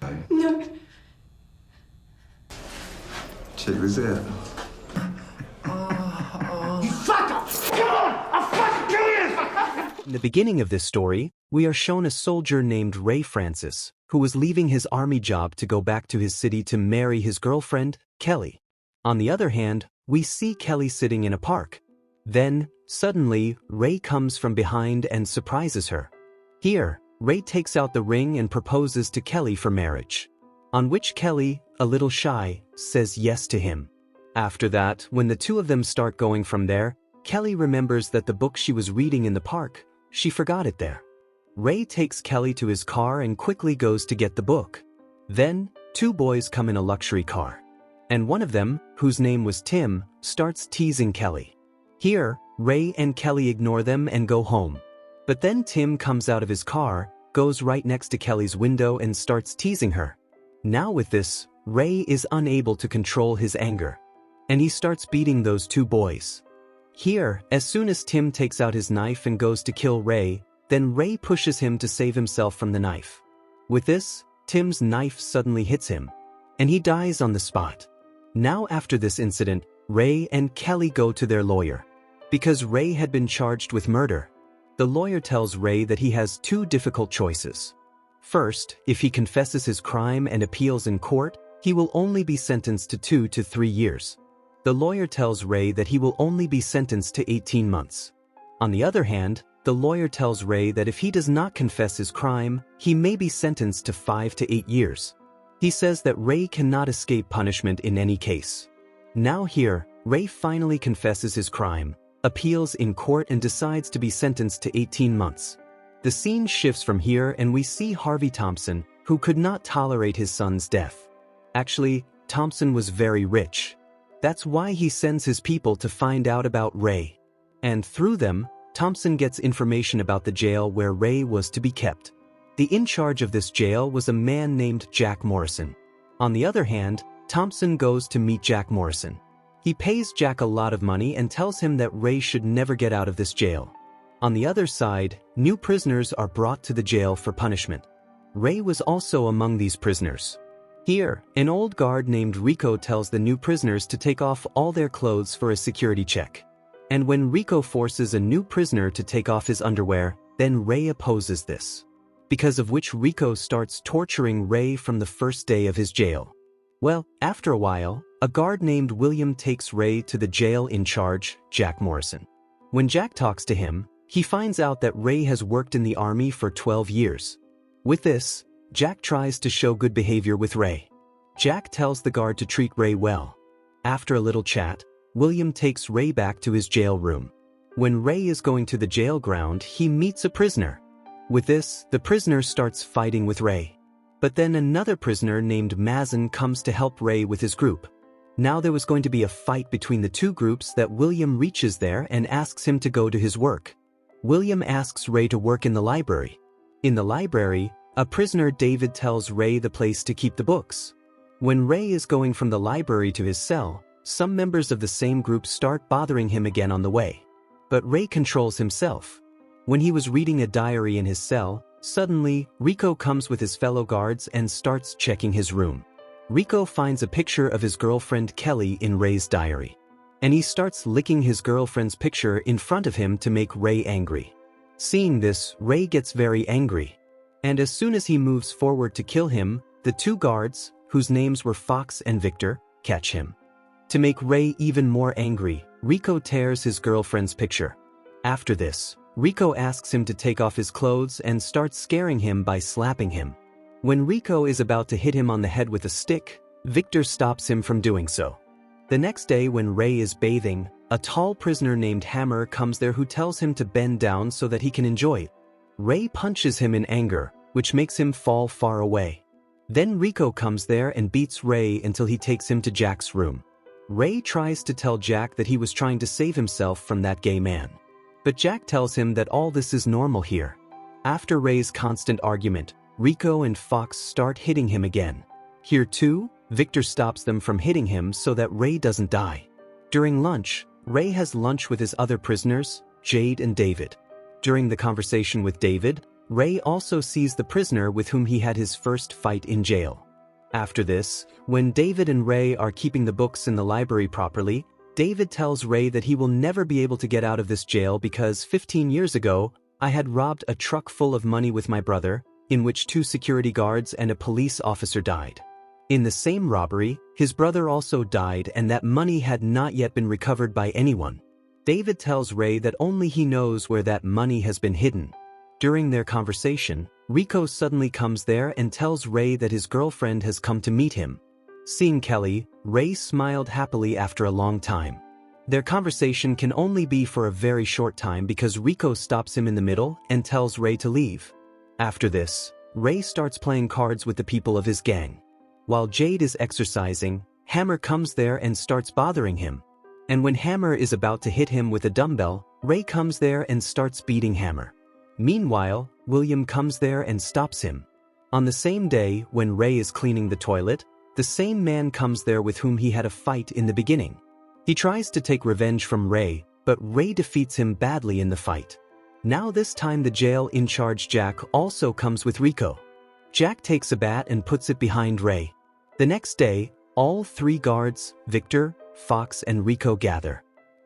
Okay. No. She was it. You fucked up! Come on! I'll fucking kill you! In the beginning of this story, we are shown a soldier named Ray Francis, who was leaving his army job to go back to his city to marry his girlfriend, Kelly. On the other hand, we see Kelly sitting in a park. Then, suddenly, Ray comes from behind and surprises her. Here, Ray takes out the ring and proposes to Kelly for marriage. On which Kelly, a little shy, says yes to him. After that, when the two of them start going from there, Kelly remembers that the book she was reading in the park, she forgot it there. Ray takes Kelly to his car and quickly goes to get the book. Then, two boys come in a luxury car. And one of them, whose name was Tim, starts teasing Kelly. Here, Ray and Kelly ignore them and go home. But then Tim comes out of his car, goes right next to Kelly's window and starts teasing her. Now with this, Ray is unable to control his anger. And he starts beating those two boys. Here, as soon as Tim takes out his knife and goes to kill Ray, then Ray pushes him to save himself from the knife. With this, Tim's knife suddenly hits him. And he dies on the spot. Now after this incident, Ray and Kelly go to their lawyer. Because Ray had been charged with murder. The lawyer tells Ray that he has two difficult choices. First, if he confesses his crime and appeals in court, he will only be sentenced to 2 to 3 years. The lawyer tells Ray that he will only be sentenced to 18 months. On the other hand, the lawyer tells Ray that if he does not confess his crime, he may be sentenced to 5 to 8 years. He says that Ray cannot escape punishment in any case. Now here, Ray finally confesses his crime, appeals in court and decides to be sentenced to 18 months. The scene shifts from here and we see Harvey Thompson, who could not tolerate his son's death. Actually, Thompson was very rich. That's why he sends his people to find out about Ray. And through them, Thompson gets information about the jail where Ray was to be kept. The in charge of this jail was a man named Jack Morrison. On the other hand, Thompson goes to meet Jack Morrison. He pays Jack a lot of money and tells him that Ray should never get out of this jail. On the other side, new prisoners are brought to the jail for punishment. Ray was also among these prisoners. Here, an old guard named Rico tells the new prisoners to take off all their clothes for a security check. And when Rico forces a new prisoner to take off his underwear, then Ray opposes this. Because of which Rico starts torturing Ray from the first day of his jail. Well, after a while, a guard named William takes Ray to the jail in charge, Jack Morrison. When Jack talks to him, he finds out that Ray has worked in the army for 12 years. With this, Jack tries to show good behavior with Ray. Jack tells the guard to treat Ray well. After a little chat, William takes Ray back to his jail room. When Ray is going to the jail ground, he meets a prisoner. With this, the prisoner starts fighting with Ray. But then another prisoner named Mazen comes to help Ray with his group. Now there was going to be a fight between the two groups that William reaches there and asks him to go to his work. William asks Ray to work in the library. In the library, a prisoner David tells Ray the place to keep the books. When Ray is going from the library to his cell, some members of the same group start bothering him again on the way. But Ray controls himself. When he was reading a diary in his cell, suddenly, Rico comes with his fellow guards and starts checking his room. Rico finds a picture of his girlfriend Kelly in Ray's diary. And he starts licking his girlfriend's picture in front of him to make Ray angry. Seeing this, Ray gets very angry. And as soon as he moves forward to kill him, the two guards, whose names were Fox and Victor, catch him. To make Ray even more angry, Rico tears his girlfriend's picture. After this, Rico asks him to take off his clothes and starts scaring him by slapping him. When Rico is about to hit him on the head with a stick, Victor stops him from doing so. The next day when Ray is bathing, a tall prisoner named Hammer comes there who tells him to bend down so that he can enjoy it. Ray punches him in anger, which makes him fall far away. Then Rico comes there and beats Ray until he takes him to Jack's room. Ray tries to tell Jack that he was trying to save himself from that gay man. But Jack tells him that all this is normal here. After Ray's constant argument, Rico and Fox start hitting him again. Here too, Victor stops them from hitting him so that Ray doesn't die. During lunch, Ray has lunch with his other prisoners, Jade and David. During the conversation with David, Ray also sees the prisoner with whom he had his first fight in jail. After this, when David and Ray are keeping the books in the library properly, David tells Ray that he will never be able to get out of this jail because 15 years ago, I had robbed a truck full of money with my brother, in which 2 security guards and a police officer died. In the same robbery, his brother also died and that money had not yet been recovered by anyone. David tells Ray that only he knows where that money has been hidden. During their conversation, Rico suddenly comes there and tells Ray that his girlfriend has come to meet him. Seeing Kelly, Ray smiled happily after a long time. Their conversation can only be for a very short time because Rico stops him in the middle and tells Ray to leave. After this, Ray starts playing cards with the people of his gang. While Jade is exercising, Hammer comes there and starts bothering him. And when Hammer is about to hit him with a dumbbell, Ray comes there and starts beating Hammer. Meanwhile, William comes there and stops him. On the same day, when Ray is cleaning the toilet, the same man comes there with whom he had a fight in the beginning. He tries to take revenge from Ray, but Ray defeats him badly in the fight. Now this time the jail in charge Jack also comes with Rico. Jack takes a bat and puts it behind Ray. The next day, all 3 guards, Victor, Fox and Rico gather.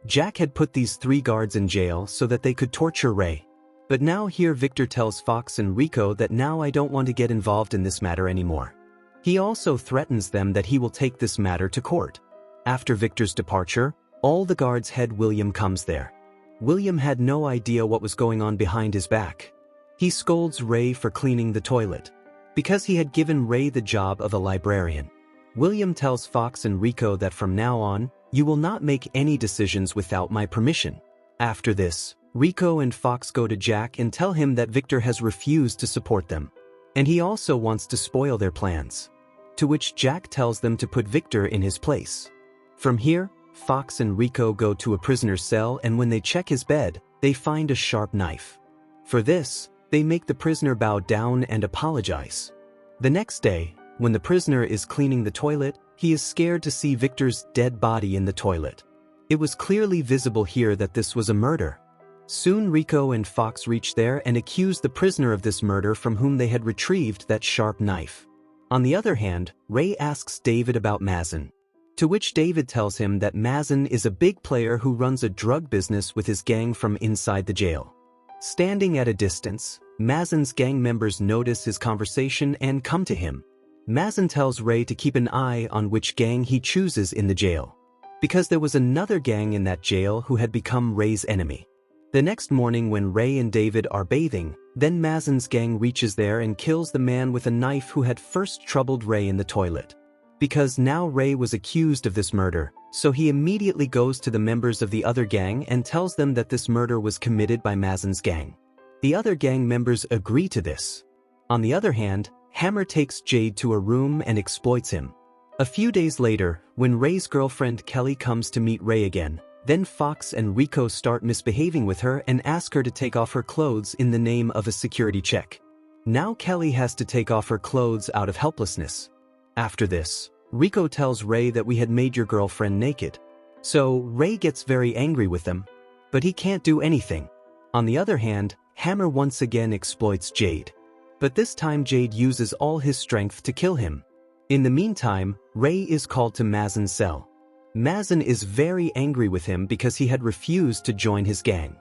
Jack had put these 3 guards in jail so that they could torture Ray. But now here Victor tells Fox and Rico that now I don't want to get involved in this matter anymore. He also threatens them that he will take this matter to court. After Victor's departure, all the guards' head William comes there. William had no idea what was going on behind his back. He scolds Ray for cleaning the toilet, because he had given Ray the job of a librarian. William tells Fox and Rico that from now on, you will not make any decisions without my permission. After this, Rico and Fox go to Jack and tell him that Victor has refused to support them, and he also wants to spoil their plans. To which Jack tells them to put Victor in his place. From here, Fox and Rico go to a prisoner's cell and when they check his bed, they find a sharp knife. For this, they make the prisoner bow down and apologize. The next day, when the prisoner is cleaning the toilet, he is scared to see Victor's dead body in the toilet. It was clearly visible here that this was a murder. Soon Rico and Fox reach there and accuse the prisoner of this murder from whom they had retrieved that sharp knife. On the other hand, Ray asks David about Mazen. To which David tells him that Mazen is a big player who runs a drug business with his gang from inside the jail. Standing at a distance, Mazen's gang members notice his conversation and come to him. Mazen tells Ray to keep an eye on which gang he chooses in the jail, because there was another gang in that jail who had become Ray's enemy. The next morning when Ray and David are bathing, then Mazen's gang reaches there and kills the man with a knife who had first troubled Ray in the toilet. Because now Ray was accused of this murder, so he immediately goes to the members of the other gang and tells them that this murder was committed by Mazen's gang. The other gang members agree to this. On the other hand, Hammer takes Jade to a room and exploits him. A few days later, when Ray's girlfriend Kelly comes to meet Ray again, then Fox and Rico start misbehaving with her and ask her to take off her clothes in the name of a security check. Now Kelly has to take off her clothes out of helplessness. After this, Rico tells Ray that we had made your girlfriend naked. So Ray gets very angry with them, but he can't do anything. On the other hand, Hammer once again exploits Jade. But this time Jade uses all his strength to kill him. In the meantime, Ray is called to Mazen's cell. Mazen is very angry with him because he had refused to join his gang.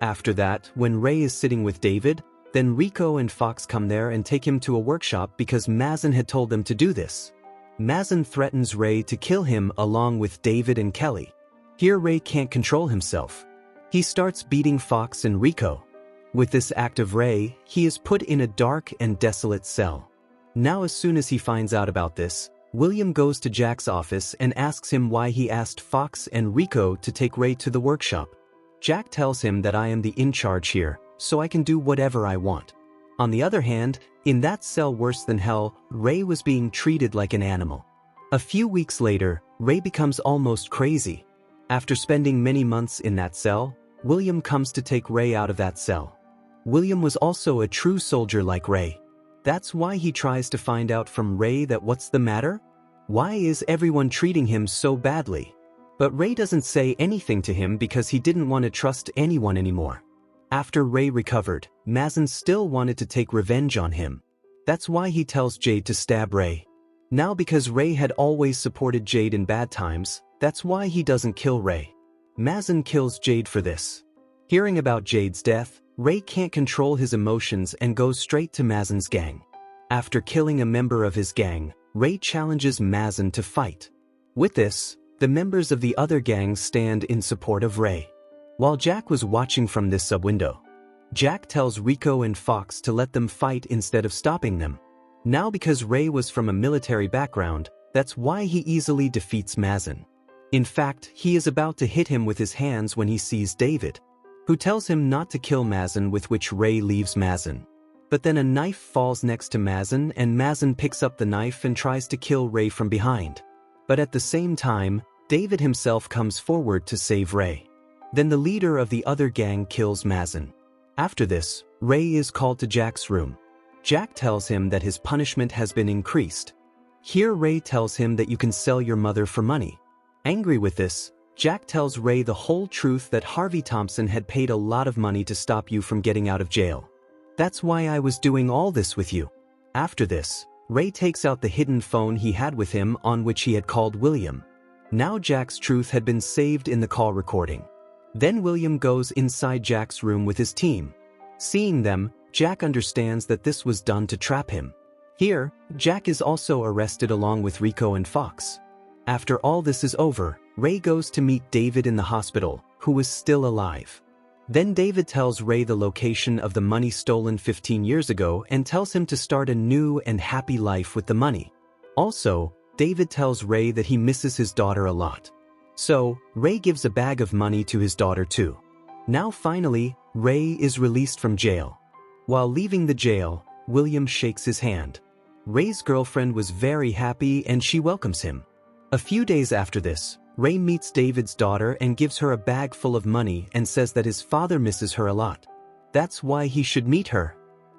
After that, when Ray is sitting with David, then Rico and Fox come there and take him to a workshop because Mazen had told them to do this. Mazen threatens Ray to kill him along with David and Kelly. Here Ray can't control himself. He starts beating Fox and Rico. With this act of Ray, he is put in a dark and desolate cell. Now as soon as he finds out about this, William goes to Jack's office and asks him why he asked Fox and Rico to take Ray to the workshop. Jack tells him that I am the in charge here, so I can do whatever I want. On the other hand, in that cell worse than hell, Ray was being treated like an animal. A few weeks later, Ray becomes almost crazy. After spending many months in that cell, William comes to take Ray out of that cell. William was also a true soldier like Ray. That's why he tries to find out from Ray that what's the matter? Why is everyone treating him so badly? But Ray doesn't say anything to him because he didn't want to trust anyone anymore. After Ray recovered, Mazen still wanted to take revenge on him. That's why he tells Jade to stab Ray. Now because Ray had always supported Jade in bad times, that's why he doesn't kill Ray. Mazen kills Jade for this. Hearing about Jade's death, Ray can't control his emotions and goes straight to Mazen's gang. After killing a member of his gang, Ray challenges Mazen to fight. With this, the members of the other gangs stand in support of Ray. While Jack was watching from this sub-window, Jack tells Rico and Fox to let them fight instead of stopping them. Now because Ray was from a military background, that's why he easily defeats Mazen. In fact, he is about to hit him with his hands when he sees David, who tells him not to kill Mazen, with which Ray leaves Mazen. But then a knife falls next to Mazen and Mazen picks up the knife and tries to kill Ray from behind. But at the same time, David himself comes forward to save Ray. Then the leader of the other gang kills Mazen. After this, Ray is called to Jack's room. Jack tells him that his punishment has been increased. Here Ray tells him that you can sell your mother for money. Angry with this, Jack tells Ray the whole truth, that Harvey Thompson had paid a lot of money to stop you from getting out of jail. That's why I was doing all this with you. After this, Ray takes out the hidden phone he had with him on which he had called William. Now Jack's truth had been saved in the call recording. Then William goes inside Jack's room with his team. Seeing them, Jack understands that this was done to trap him. Here, Jack is also arrested along with Rico and Fox. After all this is over, Ray goes to meet David in the hospital, who is still alive. Then David tells Ray the location of the money stolen 15 years ago and tells him to start a new and happy life with the money. Also, David tells Ray that he misses his daughter a lot. So, Ray gives a bag of money to his daughter too. Now finally, Ray is released from jail. While leaving the jail, William shakes his hand. Ray's girlfriend was very happy and she welcomes him. A few days after this, Ray meets David's daughter and gives her a bag full of money and says that his father misses her a lot. That's why he should meet her.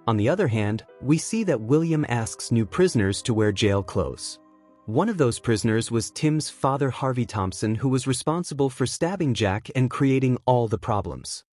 On the other hand, we see that William asks new prisoners to wear jail clothes. One of those prisoners was Tim's father, Harvey Thompson, who was responsible for stabbing Jack and creating all the problems.